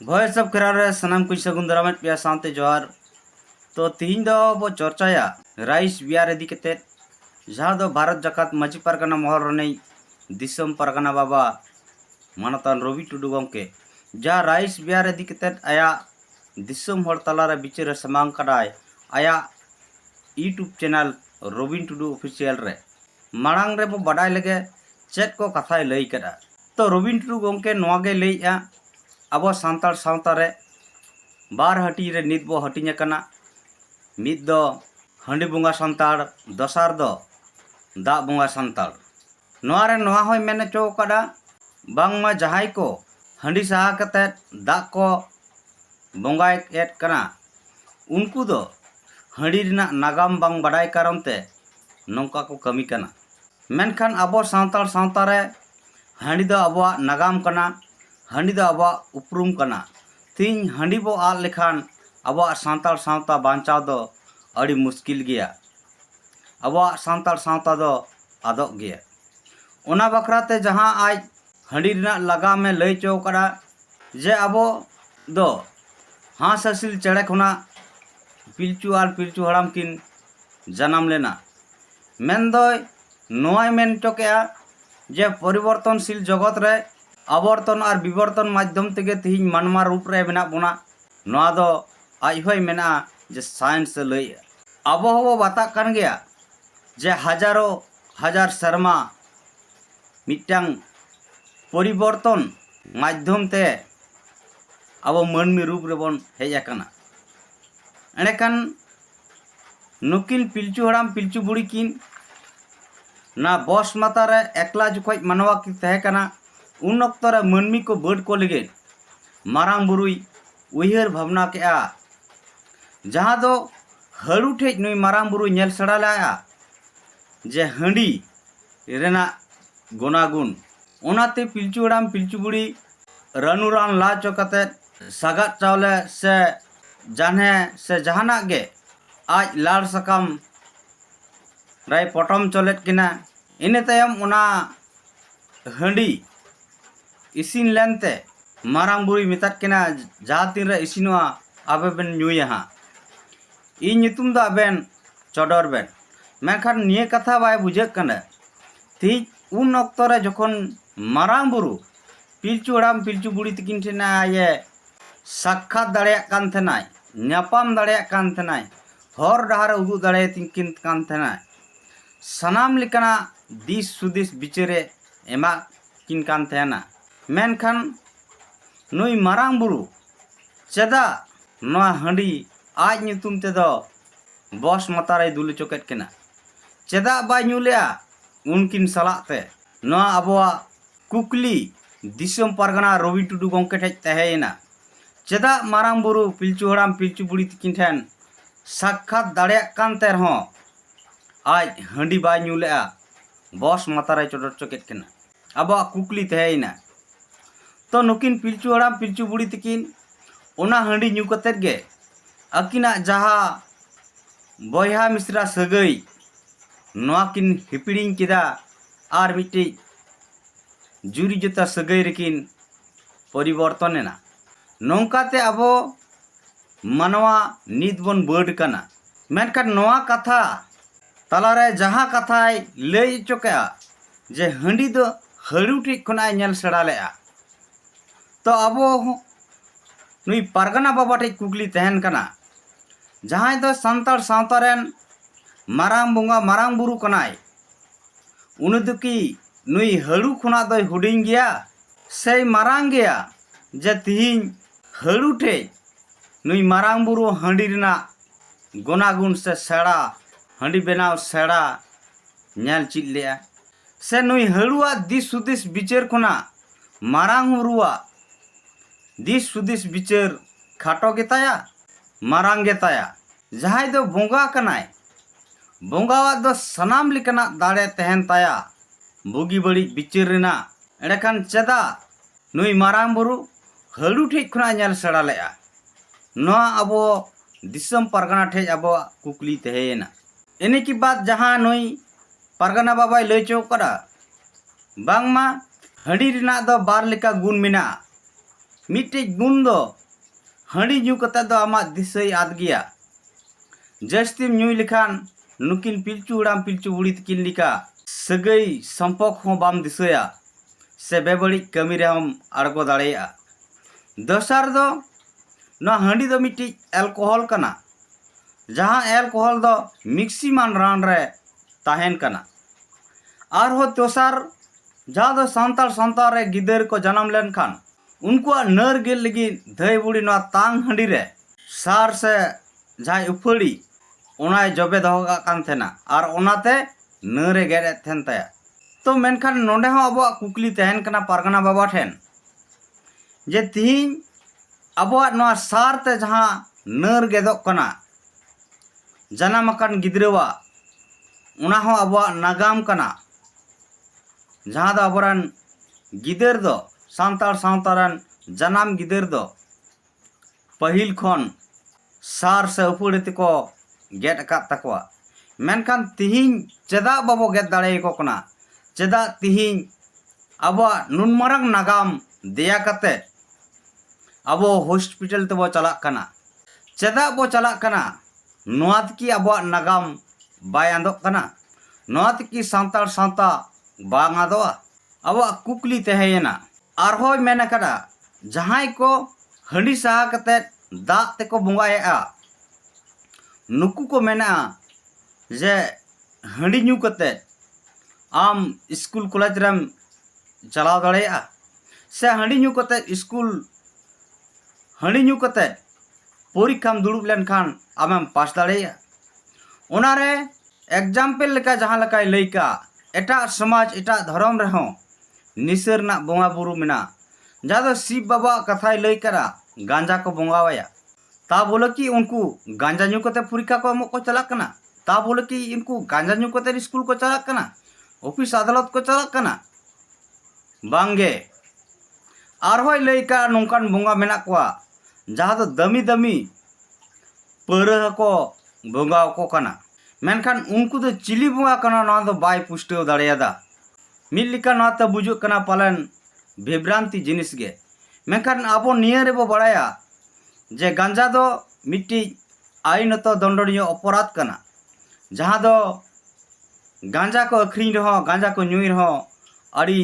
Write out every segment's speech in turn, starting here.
भय सब खरारे सनाम कुछ सगुन दरामत पिया सानते जोहार तो तीन दो बो चर्चाया राइस बियार इदी केते जहां दो भारत जकात माजी परगना महल रने दिसम परगना बाबा मानतान रवि टुडू गंके जा राइस बियार इदी केते आया दिसम हर तलारे बिचारे समांग कडाय आया YouTube channel Ravin Tudu official रे मांग रे बो बडाय लगे चेक को कथाय लई कदा तो रविन टुडू गंके नोआ गे लईया अब सानतार सावता रे बार हटी रे नित बो हटिnya kana मिद दो हंडी बुंगा सानतार दसार दो दा बुंगा सानतार नोआ रे नोआ होय मेने चो कदा बांगमा जहाय को हंडी सहा कते दा को बोंगाय एट kana उनको दो हंडी रिना नागाम बांग बडाय कारण ते नौका को कमी kana मेनखान अब सानतार सावता रे हंडी दो अब नागाम kana हंडी दो अब उपरुम kana तीन हंडी बो आल लेखान अब सानतार सावता बांचाव दो अड़ी मुश्किल गया अब सानतार सावता दो आदोग गया ओना बखराते जहां आज हंडी रिना लगा में लई चो करा जे अब दो हास हसिल चढ़े खुना पिलचू आर पिलचू हड़ाम किन जन्म लेना मेन दो नोय मेन चोकेया जे परिवर्तनशील जगत रे आवर्तन और विवर्तन माध्यम तेगे तीन मानवा रूप रे मेना बोना नोआ दो आज होय मेना जे साइंस लई अब हो बाता कान गया जे हजारों हजार शर्मा मिटांग परिवर्तन माध्यम ते अब मनमी रूप रे बन हेज आकना एनेकान नुकिन पिलचू हड़ाम पिलचू बुड़ी किन ना बस माता रे एकला जुखोज मानवा की तहे कना उन अक्त रे मनमी को बड़ को लगे मारांग बुरुई उयहर भावना के आ जहां दो हड़ू ठेज नुई मारांग बुरुई नेल सड़ा लाया जे हंडी रेना गुनागुन ओनाते पिलचू हड़ाम पिलचू बुड़ी रानुरान ला चोकते सागात चावले से जाने से जहाना गे आज लाल सकाम राय पटम चलेत किना इने तायम ओना हंडी इसिन लेनते मारांग बुरी मितात किना जहाँ तीन रे इसिनवा आबे बेन न्यूया हाँ इ नितुम दा बेन चडर बेन मेखान निये कथा बाय बुझेक कना ती उन अक्तो रे जखन मारांग बुरु पिलचू हड़ाम पिलचू बुड़ी तकिन ठेना ये साक्षात दाड़ेयाक कान थेनाय न्यापाम दाड़ेयाक कान थेनाय हर डहार उदु दाड़े तिनकिन कान थेनाय सनाम लेकाना दिस सुदिस बिचारे एमा किन कान थेना मेनखान नुई मारांग बुरु चेदा नोआ हंडी आज नितुम ते दो बस मातारे दुले चोकेट केना चेदा बाय नुलेया उनकिन सलाते नोआ अबवा कुकली दिसम परगना रवि टुडू गंके ठेज तहेयना चेदा मारांग बुरु पिलचू हड़ाम पिलचू बुड़ी तकिन ठेन साक्षात दाड़ेयाक कान ते रहो आज हंडी बाय नुलेया बस मातारे चोडर चोकेट केना अबवा कुकली तहेयना तो नुकिन पिलचू हड़ाम पिलचू बुड़ी तकिन ओना हंडी न्यू कतेत गे अकिना जहा बयहा मिश्रा सगई नोआ किन हिपिड़िंग किदा आर मिट्टी जुरी जोता सगई रेकिन परिवर्तनेना नौकाते अबो मानवा नित बन बर्ड कना मेनखान नोआ कथा तलारे जहा कथाय लई चोकेया जे हंडी दो हड़ू ठीक खनाय नेल सेड़ा लेआ तो अबो नुई परगना बाबा ठेज कुकली तहन कना जहां दो सानतार सावतारेन मारांग बुंगा मारांग बुरु कनाय उन दुकी नुई हड़ू खुना दो हुडिंग गया से मारांग गया जे तिहिन हड़ू ठेज नुई मारांग बुरु हंडी रिना गुनागुन से सेड़ा हंडी बेनाव सेड़ा नेल चिद लेया से नुई हड़ुआ दिस सुदिस बिचार खुना मारांग बुरुआ दिस सुदिस बिचार खाटो गेताया मारांग गेताया जहां दो बोंगा कनाय बोंगावा दो सनाम लिकना दाड़े तहन ताया बुगी बड़ी बिचार रेना एड़ेखान चेदा नुई मारांग बुरु हड़ू ठेज खुना नेल सेड़ा लेया नोआ अबो दिसम परगना ठेज अबो कुकली तहेयना इने की बात जहां नुई परगना बाबाय लई चो करा बांगमा हंडी रिना दो बार लेका गुण मेना मिट्टी गुण दो हंडी ᱧᱩ कते दो आमा दिसई आद गया जस्तिम ᱧᱩᱭ लेखान नुकिन पिलचू उड़ाम पिलचू बुड़ी तकिन लिका सगई संपर्क हो बाम दिसया से बेबड़ी कमी रे हम अड़गो दाड़ेया दोसर दो ना हंडी दो मिट्टी एल्कोहल कना जहाँ एल्कोहल दो मिक्सिमान रान रे ताहेन कना और हो दोसर जहाँ दो सांताल सांताल रे गिदर को जन्म लेन खान उनको नर गेल लगी धई बुड़ी ना तांग हंडी रे सार से जहाँ उफड़ी उनाय जबे दहो कान थेना और उनाते नरे गेरे थेन तया तो मेनखान नोंडे हो अब कुकली तहन कना पारगना बाबा ठेन जे तिहिं अब नोआ सार ते जहाँ नर गेदोक कना जनामकान गिद्रवा उना हो अब नागाम कना जहाँ दो अबरन गिदर दो सांतार सांतारन जनाम गिदर दो पहिल खन सार से उफुड़ते को गेट अकात तकवा मेनखान तिहिं चेदा बाबो गेट दाड़े को कना चेदा तिहिं अब नुनमरंग नागाम देया कते अब हॉस्पिटल तबो चला कना चेदा बो चला कना नोआत की अब नागाम बाय आंदो कना नोआत की सांतार सांता बांग आदो अब कुकली तहेना आरहोय मेना कदा जहां को हंडी सहा कते दा तेको बंगाया नुकु को मेना जे हंडी ᱧᱩ कते आम स्कूल कॉलेज रम चलाव दाड़ेया से हंडी ᱧᱩ कते स्कूल हंडी ᱧᱩ कते परीक्षाम दुड़ुब लेनखान आमेम पास दाड़ेया ओनारे एग्जाम्पल लेका जहां लेकाय लैका एटा समाज एटा धर्म रहो निसर ना बोंगा बुरु मेना जहाँ दो शिव बाबा कथाय लई करा गांजा को बोंगावाया ता बोले कि उनको गांजा ᱧᱩ कते परीक्षा को एमो को चला कना ता बोले कि इनको गांजा ᱧᱩ कते स्कूल को चला कना ऑफिस अदालत को चला कना बांगे आरहोय लैका नोंकान बोंगा मेना कोआ जहाँ दो दमी दमी पौरा को बोंगा को कना मेनखान उनको तो चिली बोंगा कना ना दो बाय पुष्टो दाड़ेयादा मिलिका ना तो बुझु कना पालन विभ्रांति जिनिस गे मेनखान आबो नियर रेबो बड़ाया जे गांजा दो मिट्टी आईनत दंडनीय अपराध कना जहाँ दो गांजा को अखरीन रहो गांजा को ᱧᱩᱭ रहो अड़ी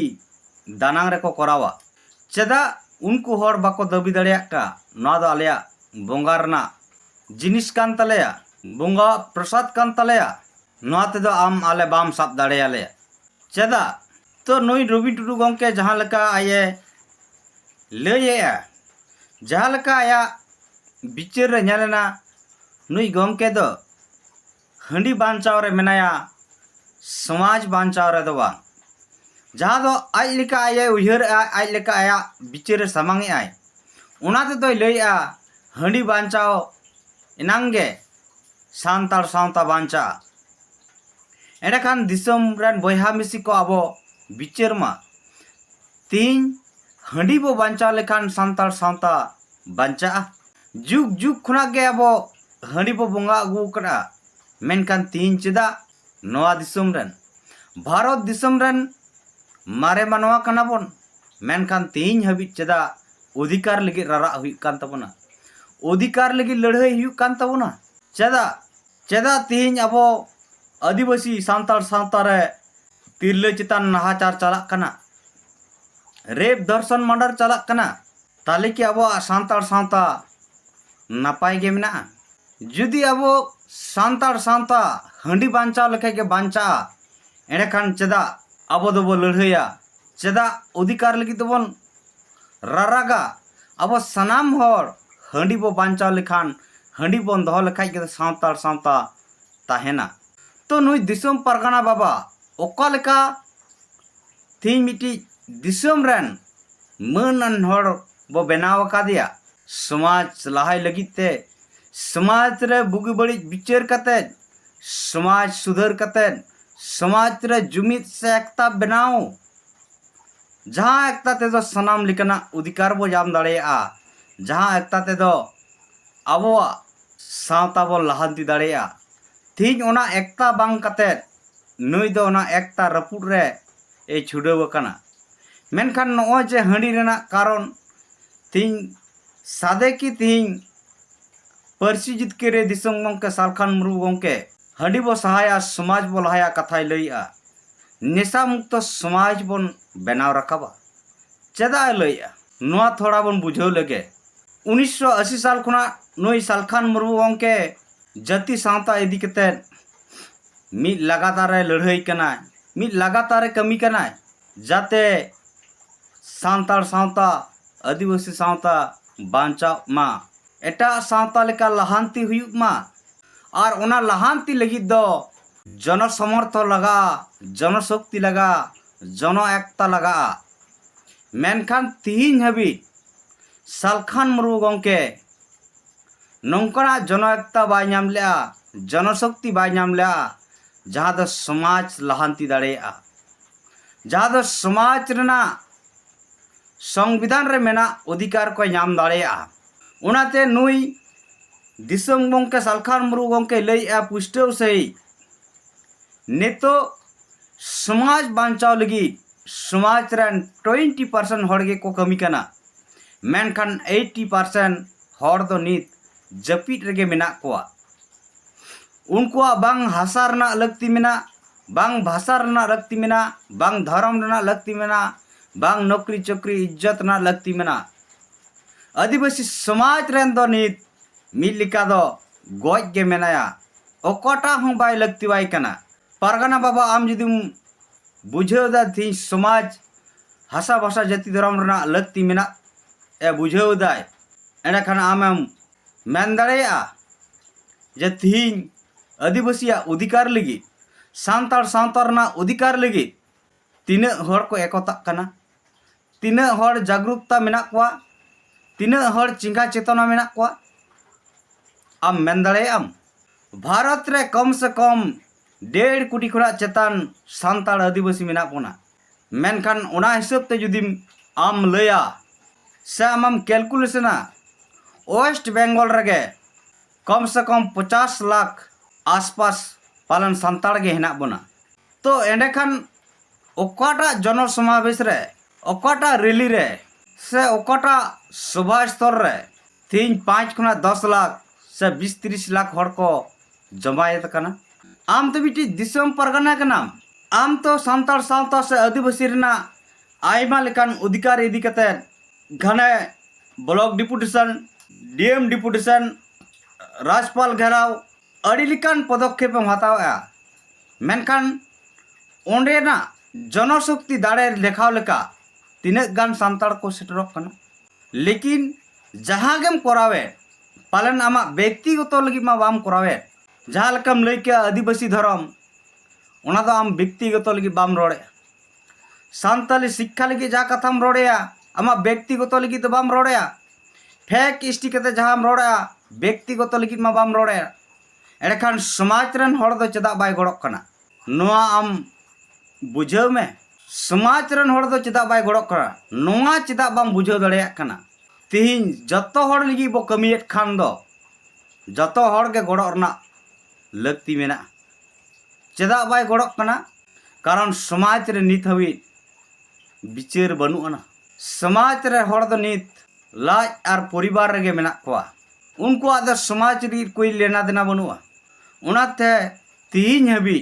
दानांग रे को करावा चेदा उनको हर बाको दबी दाड़ेया का ना दो आलेया बोंगा रना जिनिस कान तलेया बोंगा प्रसाद कान तलेया ना ते दो आम आले बाम साब दाड़ेया ले चेदा तो नई रवि टुडू गंके जहाँ लका आये लैया जहाँ लका आया बिचार रे नेलेना नुई गंके दो हंडी बांचाव रे मेनाया समाज बांचाव रे दो बा जहाँ दो आज लेका आये उयहर आज लेका आया बिचार रे सामांगे आय उनाते दो लैया हंडी बांचाव इनांगे सांतार सांता बांचा एंडखान दिसम रन बयहा मिसी को आबो बिचार मा तीन हंडी बो बांचा लेखान सांतार सांता बांचा जुग जुग खुना गे आबो हंडी बो बोंगा अगु करा मेनखान तीन चेदा नोआ दिसम रन भारत दिसम रन मारे मानवा कना बोन मेनखान तीन हबी चेदा अधिकार लगी रारा हुई कान तबना अधिकार लगी लड़ाई हुई कान तबना चेदा चेदा तीन आबो आदिवासी सांतार सांता रे तिरले चितान नाहाचार चला कना रेप दर्शन मर्डर चला कना ताले कि अब सांतार सांता नापाय गे मेना जुदी अब सांतार सांता हंडी बांचा लेखे के बांचा एंडखान चेदा अब दो लड़ाइया चेदा अधिकार लगी दोबन रारागा अब सनाम हर हंडी बो बांचा लेखान हंडी बन दहो लेखाय के सांतार सांता ताहेना तो नुई दिसम परगना बाबा ओका लेका थी मिट्टी दिसम रन मनन हर बो बनाव कादिया समाज लहाय लगित ते समाज रे बुगी बड़ी विचार कते समाज सुधर कते समाज रे जुमित से एकता बनाओ जहाँ एकता ते दो सनाम लिकना अधिकार बो जाम दाड़ेया जहाँ एकता ते दो अबो सावता बो लहांती दाड़ेया थीन ओना एकता बांग कते नई दो ओना एकता रपुट रे ए छुड़ाव कना मेनखान नो जे हंडी रेना कारण तीन सादे की तीन पार्सी जितकेरे दिसम गंके सालखान मुर्मू गंके हंडी बो सहाया समाज बो लहाया कथाय लैया नेशा मुक्त समाज बन बनाव रखाबा चेदा लैया नोआ थोड़ा बन बुझाव लगे 1980 साल खुना नुई सालखान मुर्मू गंके जाति सावता इदी कते मिद लगातार लड़ाई कना मिद लगातार कमी कना जाते सांताल सावता आदिवासी सावता बांचाव मा एटा सावता लेका लहांती हुयुक मा और ओना लहांती लगी दो जन समर्थ लगा जनशक्ति लगा जन एकता लगा मेनखान तीन हबी सालखान मुर्मू गंके नौकना जन एकता बाय नाम लेआ जनशक्ति बाय नाम लेआ जहाँ दो समाज लहांती दाड़ेया जहाँ दो समाज रना संविधान रे मेना अधिकार को नाम दाड़ेया उनाते नुई दिसम गंके सालखान मुर्मू गंके लैया पुष्टव सही नेतो समाज बांचाव लगी समाज रन 20% हड़गे को कमी कना मेनखान 80% हड़ दो नित जपीट रेगे मेना कोआ उनकुआ बांग हासा रना लगती मेना बांग भाषा रना लगती मेना बांग धर्म रना लगती मेना बांग नौकरी चौकरी इज्जत रना लगती मेना आदिवासी समाज रेन दो नित मिलिका दो गोज के मेनाया ओकोटा हूँ बाय लगती बाय कना पारगाना बाबा आम जुदी बुझाव दा थी समाज हासा भाषा जाति धर्म रना लगती मेना ए बुझाव दाय एंडे खान आमेम मेन दाड़ेया जे तीन आदिवासी अधिकार लगी सानताल सावता रना अधिकार लगी तीना हड़ को एकता कना तीना हड़ जागरूकता मेना कोआ तीना हड़ चिंगा चेतना मेना कोआ आम मेन दाड़ेयाम भारत रे कम से कम 1.5 कोटी खुना चेतान सानताल आदिवासी मेना बोना मेनखान ओना हिसाब ते जुदी आम लया से आम कैलकुलेशना वेस्ट बेंगल रगे कम से कम 50 लाख आसपास पालन सानताड़ गे हेना बोना तो एंडे खान ओकाटा जन समावेश रे ओकाटा रैली रे से ओकाटा सभा स्थल रे 3-5 खुना 10 लाख से 20-30 लाख हड़ को जमायत कना आम तो बिटी दिसम परगना के नाम आम तो सानताड़ सावता से आदिवासी रना आयमा लेकान अधिकार इदी कते घने block deputation DM deputation Rajpal घेराव अड़िलिकान पदक्षेप हतावा मेनखान ओंडेना जनशक्ति दाड़े देखाव लेका तीनक गान सानताड़ को सेटरक कना लेकिन जहाँ गेम करावे पालन आमा व्यक्तिगत लगी मा बाम करावे जहाँ लेकाम लई के आदिवासी धर्म ओना दो आम व्यक्तिगत लगी बाम रोड़े सानताली शिक्षा लगी जा कथाम रोड़ेया आमा व्यक्तिगत लगी तो बाम रोड़ेया फेक इष्टि कते जहाँ रोड़ेया व्यक्तिगत लगी मा बाम रोड़ेया एड़खान समाज रन हड़ दो चेदा बाय गड़क कना नोआ आम बुझाव में समाज रन हड़ दो चेदा बाय गड़क कना नोआ चेदा बाम बुझाव दाड़ेया कना तीन जतो हड़ लगी बो कमियत खान दो जतो हड़ के गड़क रना लगती मेना चेदा बाय गड़क कना कारण समाज रे नित हबी विचार बनुआना समाज रे हड़ दो नित लाज और परिवार रेगे मेना कोआ उनको आदर समाज री कोई लेना देना बनुआ उनाते तीन हबी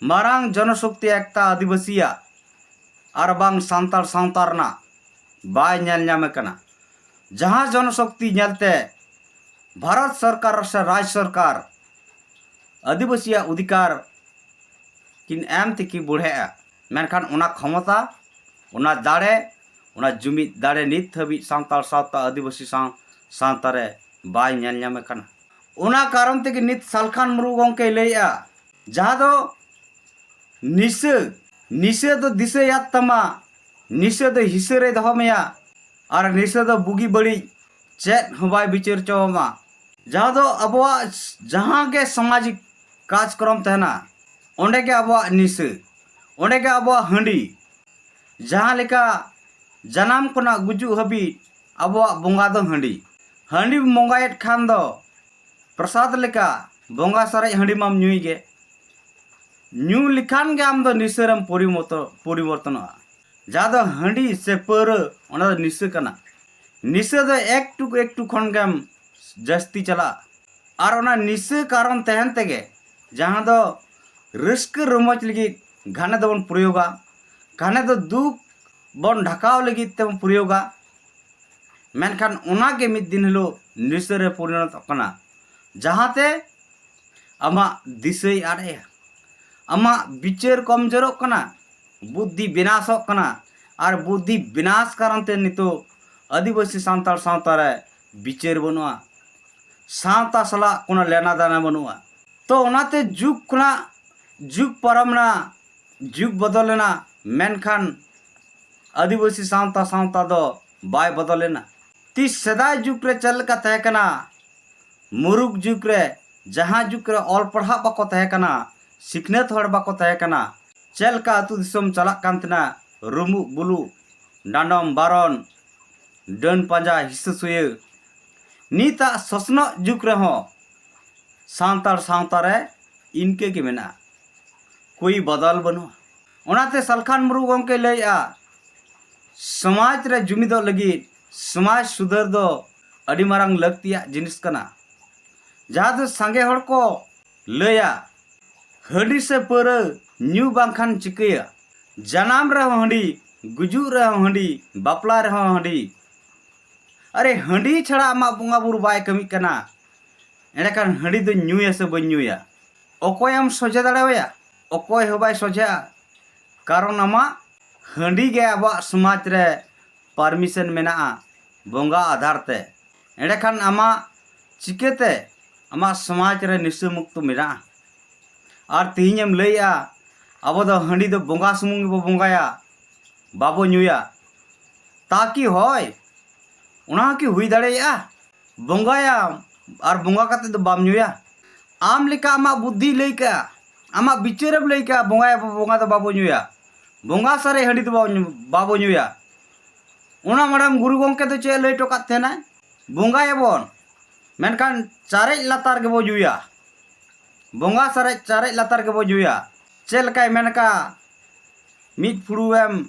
मारांग जनशक्ति एकता आदिवासिया और बांग सानताल सावता रना बाय नेल नामे कना जहाँ जनशक्ति नेलते भारत सरकार से राज्य सरकार आदिवासिया अधिकार किन एम तिकी बुढ़ेआ मेनखान उना क्षमता उना दाड़े उना जुमिद दाड़े नित हबी सानताल सावता आदिवासी सावता रे बाय नेल नामे कना उना कारण ते नित सालखान मुर्मू गंके लैया जहाँ दो निशे दो दिशे याद तमा निशे दो हिस्से रे दहमेया और निशे दो बुगी बड़ी चेत हबाय विचार चौमा जहाँ दो अबवा जहाँ के सामाजिक कार्यक्रम तहना ओंडे के अबवा निशे ओंडे के अबवा हंडी जहाँ लेका जनाम कोना गुजु हबी अबवा बोंगा दो हंडी बोंगायत खान दो प्रसाद लेका बोंगा सारे हंडी माम न्यूई गे न्यू लिखान के आम दो निसरम परिवर्तन जहाँ दो हंडी से पर ओना दो निसे कना निशा दो एक टू खन गम जस्ती चला और ओना निशा कारण तहन तेगे जहाँ दो रिस्क रोमच लगी घाने दो बन प्रयोगा घाने दो दुख बन ढकाव लगी ते बन प्रयोगा मेनखान ओना के मिद दिन हिलो निशा रे परिणत कना जहाँ ते आमा दिसई आड़े आमा विचार कमजोर कना बुद्धि विनाशक कना और बुद्धि विनाश कारण ते नितो आदिवासी सान्ताल सावता रे विचार बनुआ सावता सला कोना लेना दाना बनुआ तो ओनाते जुग खुना जुग परमना जुग बदलेना मेनखान आदिवासी सावता सावता दो बाय बदलेना ती सदाय जुग रे चल का तहे कना मुरुग जुग रे जहाँ जुग रे ऑल पढ़ा बाको तहे कना सिखनेत हड़ बाको तहे कना चल का अतु दिसम चलाक कान तना रुमु बुलु डांडम बारन डन पांजा हिस्सा सुये नीता ससनो जुग रे हो सांतार सावता रे इनके के मेना कोई बदल बनो ओनाते सलखान मुरु गंके लैया समाज रे जुमिदो लगी समाज सुधर दो अडी मारंग लगतिया जिनिस कना जहाँ दो सांगे हड़ को लैया हडी से पर न्यू बांखान चिकया जनाम रे हंडी गुजू रे हंडी बापला रे हंडी अरे हंडी छड़ा आमा बुंगा बुरु बाय कमी कना एंडकान हंडी दो न्यूया से बन न्यूया ओकोयम सोजे दाड़ेया ओकोय हो बाय सोजा कारण आमा हंडी गे अब समाज रे परमिशन मेना बोंगा आधार ते एंडकान आमा चिकेते आमा समाज रे निशा मुक्त मेना और तीहम लैया अब दो हंडी दो बोंगा सुमुंग बो बोंगाया बाबो न्यूया ताकि होय उना की हुई दाड़ेया बोंगाया और बोंगा काते दो बाम न्यूया आम लेका आमा बुद्धि लैका आमा विचारब लैका बोंगाया बोंगा दो बाबो न्यूया बोंगा सारे हंडी दो बाबो न्यूया उना मडम गुरु गंके दो चे लई टोका थेना बोंगाया बोन मेनखान चारे लातार के बो जुया बोंगा सारे चारे लातार के बो जुया चल काय मेनका मिद फुड़ुएम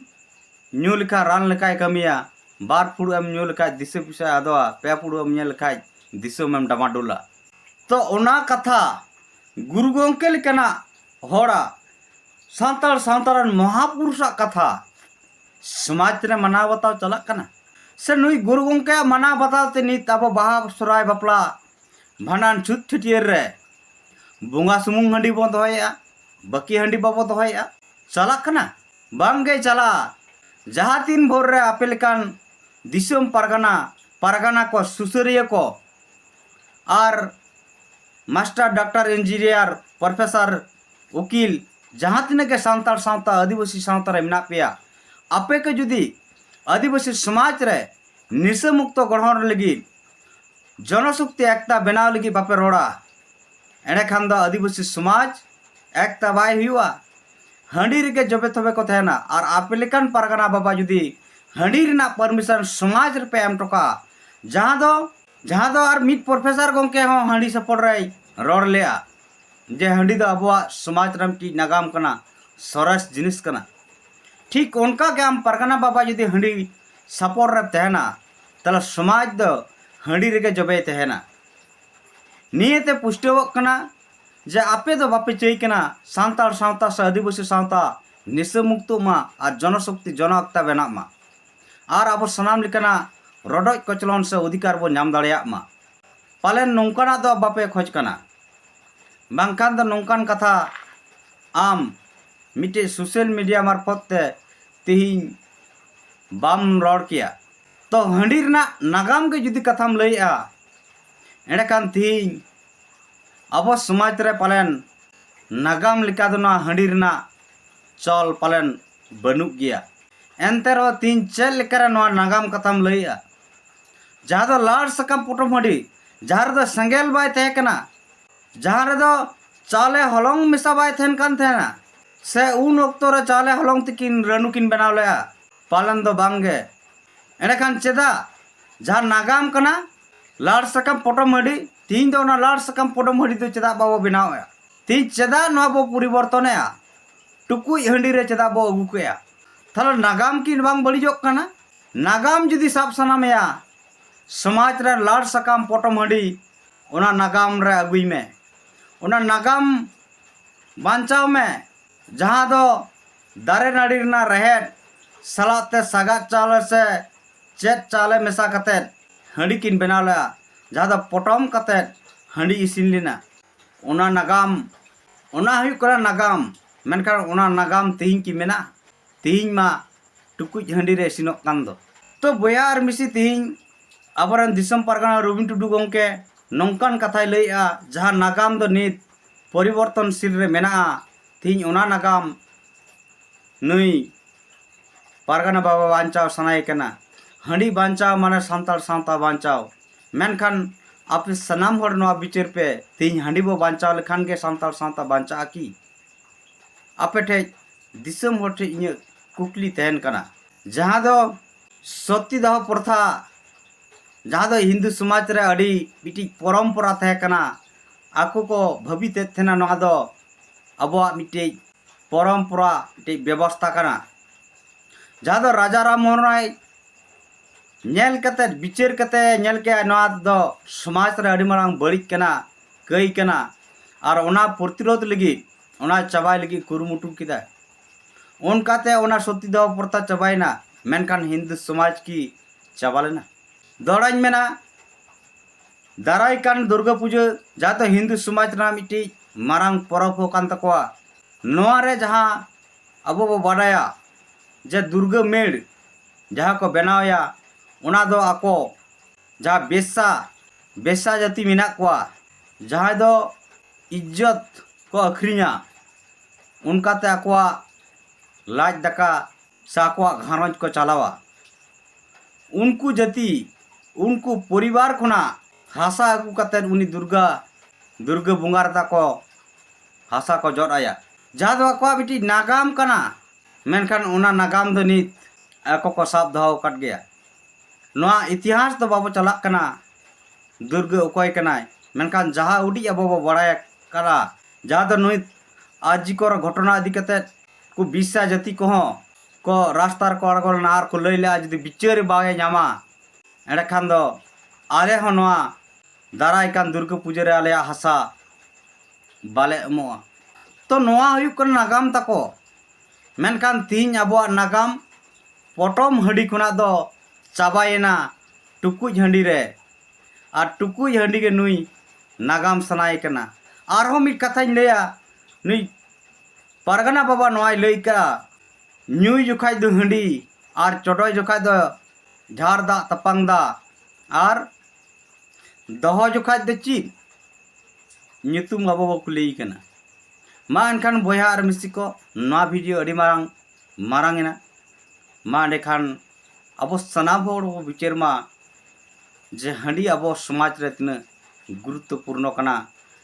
न्यू लेखा रान लेखाय कमिया बार फुड़ुएम न्यू लेखा दिसे पुसा आदोआ पे फुड़ुएम न्यू लेखाय दिसोमेम डमाडोला तो ओना कथा गुरु गंके लेकना होड़ा सांताल सांतारन महापुरुषा कथा समाज रे मना बताव चला कना से नुई गुरु गंके मना बताव ते नित अब बाहा सराय बापला भांडान छुत छुटियर रे बोंगा सुमुंग हंडी बो दोहया बाकी हंडी बाबो दोहया चला कना बांगे चला जहाँ तीन भोर रे आपेलकान दिसम परगना को सुसरिया को और मास्टर डॉक्टर इंजीनियर प्रोफेसर वकील जहाँ तीन के सांताल सावता आदिवासी सावता रे मेना पेया आपे के जुदी आदिवासी समाज रे निशा मुक्त गढ़न लगी जनशक्ति एकता बनाव लगी बापे रोड़ा एने खान दो आदिवासी समाज एकता बाय हुआ हंडी रे जबे तबे को तहना और आपेलिकन परगना बाबा जुदी हंडी रे परमिशन समाज रे पे एम टोका जहाँ दो और मिड प्रोफेसर गंके हो हंडी सपोर्ट रे रोड़ लिया जे हंडी दो अबुआ समाज रम की नागाम कना सरस जिनिस कना ठीक उनका के आम परगना बाबा जुदी हंडी सपोर्ट रे तहना तला समाज दो हंडी रे जबे तहना नियते पुष्टवक कना जे आपे दो बापे चई कना सांताल सावता से आदिवासी सावता निशा मुक्त मा और जनशक्ति जनअक्ता बेना मा और अब सनाम लेकना रडोज कचलन से अधिकार बो नाम दाड़ेया मा पालेन नोंकाना दो बापे खोज कना बांखान दो नोंकान कथा आम मिटे सोशल मीडिया मार्फत ते तिहिं बाम रोड़ किया तो हंडी रना नागाम के जुदी कथाम लैया एंडकान तिहिं अब समाज रे पालेन नागाम लेका दो ना हंडी रना चल पालेन बनुक गया एनते रो तीन चल लेकर नागाम कथाम लैया जहाँ दो लाड़ सकम पुटम हंडी जहाँ दो संगेल बाय तहे कना जहाँ रे दो चाले हलंग मिसा बाय थेन कान थेना से उन ओक्तो रे चाले हलंग तिकिन रनु किन बनाव लेया पालन दो बांगे एंडकान चेदा जहाँ नागाम कना लाड़ सकम पुटम हंडी तीन दो ना लाड़ सकम पुटम हंडी दो चेदा बाबो बनाव तीन चेदा नो बो परिवर्तन टुकुई हंडी रे चेदा बो अगु कया थाला नागाम किन बांग बळिजोक कना नागाम जुदी साब सनामया समाज रे लाड़ सकाम पोटम हंडी ओना नागाम रे अगुई में ओना नागाम बांचाव में जहाँ दो दारे नाड़ी रना रहेट सलाते सागा चावल से चेत चाले मेसा कते हंडी किन बनाव ला जहाँ दो पोटम कते हंडी इसिन लेना ओना नागाम ओना हुई करा नागाम मेनखान ओना नागाम तीन की मेना तीन मा टुकुज हंडी रे इसिनोक कान दो तो बोया और मिसी तीन अबरन दिसम परगना रविन टुडू गोंके नौकान कथाय लैया जहाँ नागाम दो नित परिवर्तनशील रे मेना तीन ओना नागाम नई परगना बाबा बांचाव सनाय कना हंडी बांचाव माने सांताल सांता बांचाव मेनखान आपे सनाम हर नवा बिचार पे तीन हंडी बो बांचाव लेखान के सांताल सांता बांचा की आपे ठे दिसम हर ठे इnye कुकली तहन कना जहाँ दो सती दह प्रथा जहाँ दो हिंदू समाज रे अड़ी बिटी परंपरा तहे कना आको को भवित थेना नवा दो अबो मिटे परंपरा मिटे व्यवस्था कना जहाँ दो राजा राम मोहन राय नेल कते बिचार कते नेल के नवा दो समाज रे अड़ी मांग बड़िक कना कई कना और ओना प्रतिरोध लगी ओना चबाई लगी कुरुमुटु किदा उनकाते ओना सती दह प्रथा चबाइना मेनखान हिंदू समाज की चबा लेना दौड़ाइन मेना दाराय कान दुर्गा पूजा जहाँ तो हिंदू समाज ना मिट्टी मारांग परब हो कान तकवा नोआ रे जहाँ अबो बो बाडाया जे दुर्गा मेड़ जहाँ को बनावया ओना दो आको जहाँ बेसा जाति मिना कोआ जहाँ दो इज्जत को अखरिया उनकाते आकोआ लाज दका से आकोआ घारंज को चलावा उनको जाति उनको परिवार खुना हासा अगू कते उनी दुर्गा बुंगार ताको हासा को जोड़ आया जहाँ दो आकोआ बिटी नागाम कना मेनखान ओना नागाम दो नित आको को साब दहो कट गया नोआ इतिहास तो बाबो चलाक कना दुर्गा उकोय कनाय मेनखान जहाँ उडी अबो बो बड़ाय करा जहाँ दो नुई आज को घटना इदी कते को बिसा जाति को को रास्तार को अड़गोल नार को लैले आज बिचार बागे नामा एडे खान दो आले हो नोआ दाराय कान दुर्गा पूजा रे आले हासा बाले एमोआ तो नोआ हुयु कन नागाम ताको मेनखान तीन अबो नागाम पोटम हंडी खुना दो चाबायना टुकुज हंडी रे और टुकुज हंडी के नुई नागाम सनाय कना आरो मिट कथाñ लैया नुई परगना बाबा नोआय लैय का ᱧᱩᱭ जोखाय दो हंडी और चटोय जोखाय दो झार दा तपांग दा और दहो जोखाय दो चीज ᱧᱩᱛᱩᱢ बाबा बो लैय कना मा एनखान बयहा और मिसी को नोआ वीडियो अड़ी मारांग एना मा एंडेखान अब सनाम हर विचार मा जे हंडी अब समाज रे तिना गुरुत्वपूर्ण कना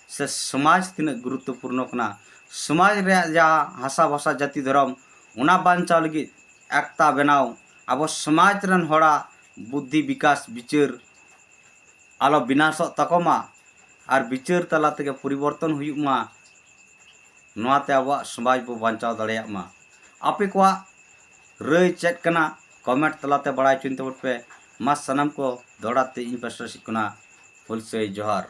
से समाज तिना गुरुत्वपूर्ण कना समाज रे जा हासा भाषा जाति धर्म उना बांचाव लगी एकता बनाव अब समाज रन होड़ा बुद्धि विकास विचार आलो विनाश तकमा और विचार तला तेगे परिवर्तन हुयुक मा नोआते अब समाज बो बांचाव दाड़ेया मा आपे को रय चेक कना कमेंट तलाते बड़ाय चिंता पे मा सनम को दौड़ाते इन पास सिकना पुलिस जोहार।